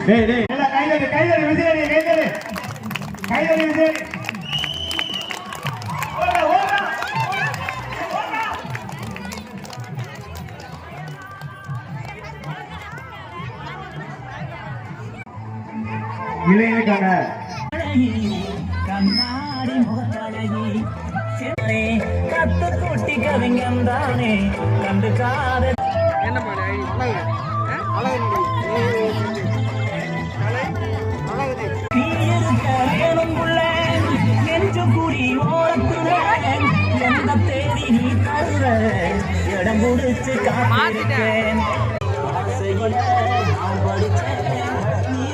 டேய் டேய் எல்லாம் கைதடி விஜயடி கைதடி விஜயடி ஓடா ஓடா இளைஞருக்கான கண்ணாடி முகத்தழகி கத்து கூட்டி கவிஞன் தானே கண்டு காத என்ன பாடு நெஞ்சு கூடி ஓரத்துல எந்த தேடி நீ தருவ இடம் முடிச்சு காத்திருக்கேன் ஆசையில நான் படிச்சேன் நீ